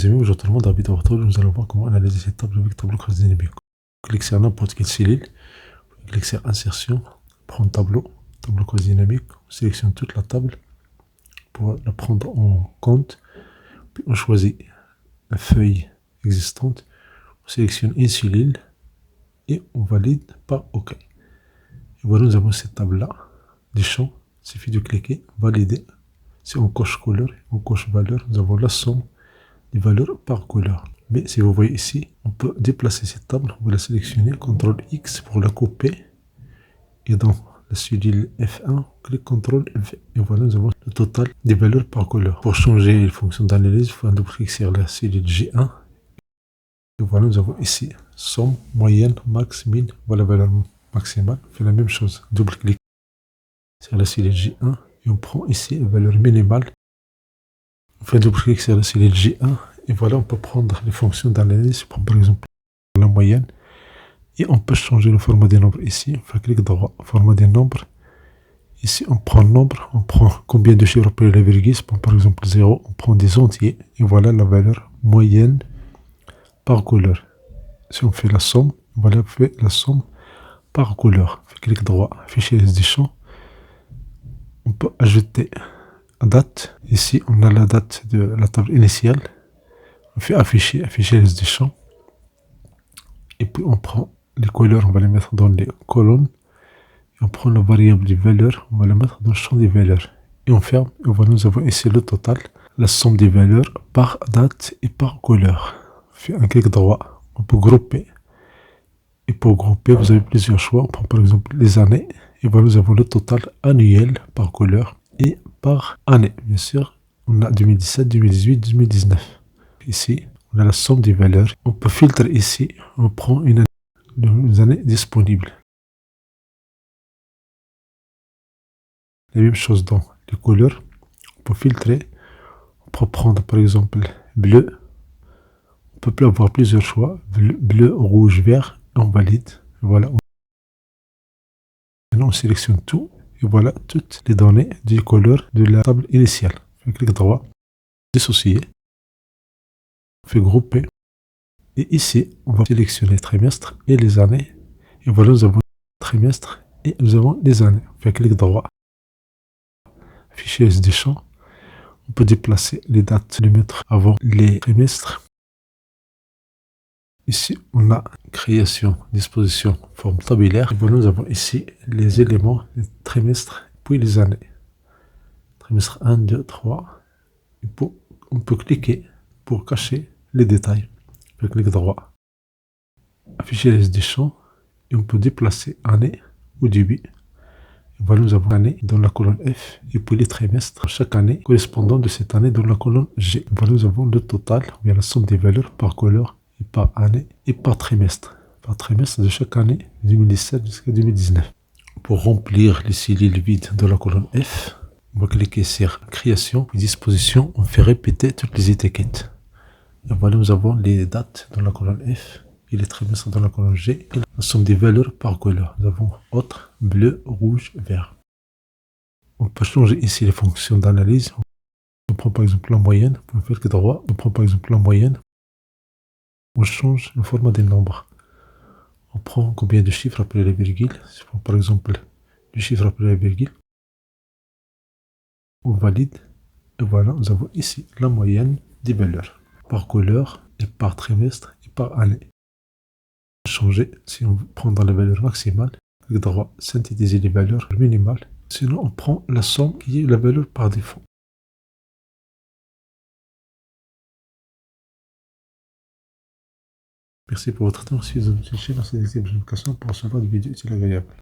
mes amis, aujourd'hui tout le monde habite à votre nous allons voir comment analyser cette table avec tableau croisé dynamique. Cliquez sur n'importe quelle cellule, cliquez sur insertion, prendre tableau croisé dynamique, on sélectionne toute la table pour la prendre en compte, puis on choisit la feuille existante, on sélectionne une cellule et on valide par OK. Et voilà, nous avons cette table là, des champs, il suffit de cliquer, valider. Si on coche couleur, on coche valeur, nous avons la somme des valeurs par couleur. Mais si vous voyez ici, on peut déplacer cette table, on va la sélectionner, CTRL X pour la couper. Et dans la cellule F1, on clique CTRL V. Et voilà, nous avons le total des valeurs par couleur. Pour changer les fonctions d'analyse, il faut un double clic sur la cellule G1. Et voilà, nous avons ici somme, moyenne, max, min. Voilà la valeur maximale. On fait la même chose. Double clic sur la cellule G1. Et on prend ici la valeur minimale. On fait un double clic sur la cellule G1. Et voilà, on peut prendre les fonctions d'analyse. Par exemple, la moyenne. Et on peut changer le format des nombres ici. On fait clic droit, format des nombres. Ici, on prend le nombre. On prend combien de chiffres après la virgule. Par exemple, 0. On prend des entiers. Et voilà la valeur moyenne par couleur. Si on fait la somme, voilà, on fait la somme par couleur. On fait clic droit, afficher les des champs. On peut ajouter la date. Ici, on a la date de la table initiale. On fait afficher les des champs. Et puis, on prend les couleurs, on va les mettre dans les colonnes. Et on prend la variable des valeurs, on va la mettre dans le champ des valeurs. Et on ferme. Et voilà, nous avons ici le total, la somme des valeurs par date et par couleur. On fait un clic droit. On peut grouper. Et pour grouper, vous avez plusieurs choix. On prend par exemple les années. Et voilà, nous avons le total annuel par couleur et par année. Bien sûr, on a 2017, 2018, 2019. Ici, on a la somme des valeurs. On peut filtrer ici. On prend une année, les années disponibles. La même chose dans les couleurs. On peut filtrer. On peut prendre par exemple bleu. On peut avoir plusieurs choix. Bleu, rouge, vert. On valide. Voilà. Maintenant, on sélectionne tout. Et voilà toutes les données des couleurs de la table initiale. On fait clic droit. Dissocier. On fait grouper. Et ici, on va sélectionner trimestre et les années. Et voilà, nous avons trimestre et nous avons les années. On fait clic droit. Afficher des champs. On peut déplacer les dates, les mettre avant les trimestres. Ici, on a création, disposition, forme tabulaire. Et voilà, nous avons ici les éléments, les trimestres, puis les années. Trimestre 1, 2, 3. Et on peut cliquer pour cacher les détails. On fait clic droit. Afficher les des champs. Et on peut déplacer année au début. Voilà, nous avons l'année dans la colonne F et puis les trimestres, chaque année correspondant de cette année dans la colonne G. Voilà, nous avons le total, ou bien la somme des valeurs par couleur et par année et par trimestre. Par trimestre de chaque année, 2017 jusqu'à 2019. Pour remplir les cellules vides de la colonne F, on va cliquer sur création et disposition. On fait répéter toutes les étiquettes. Et voilà, nous avons les dates dans la colonne F. Et les trimestres dans la colonne G. Et la somme des valeurs par couleur. Nous avons autre, bleu, rouge, vert. On peut changer ici les fonctions d'analyse. On prend par exemple la moyenne. On fait clic droit. On prend par exemple la moyenne. On change le format des nombres. On prend combien de chiffres après la virgule. Si on prend par exemple du chiffre après la virgule. On valide. Et voilà, nous avons ici la moyenne des valeurs. Par couleur et par trimestre et par année. Changer, si on prend dans la valeur maximale, clic droit, synthétiser les valeurs minimales. Sinon, on prend la somme qui est la valeur par défaut. Merci pour votre attention. Si vous avez cherché dans cette explication pour recevoir des vidéos utiles et agréables.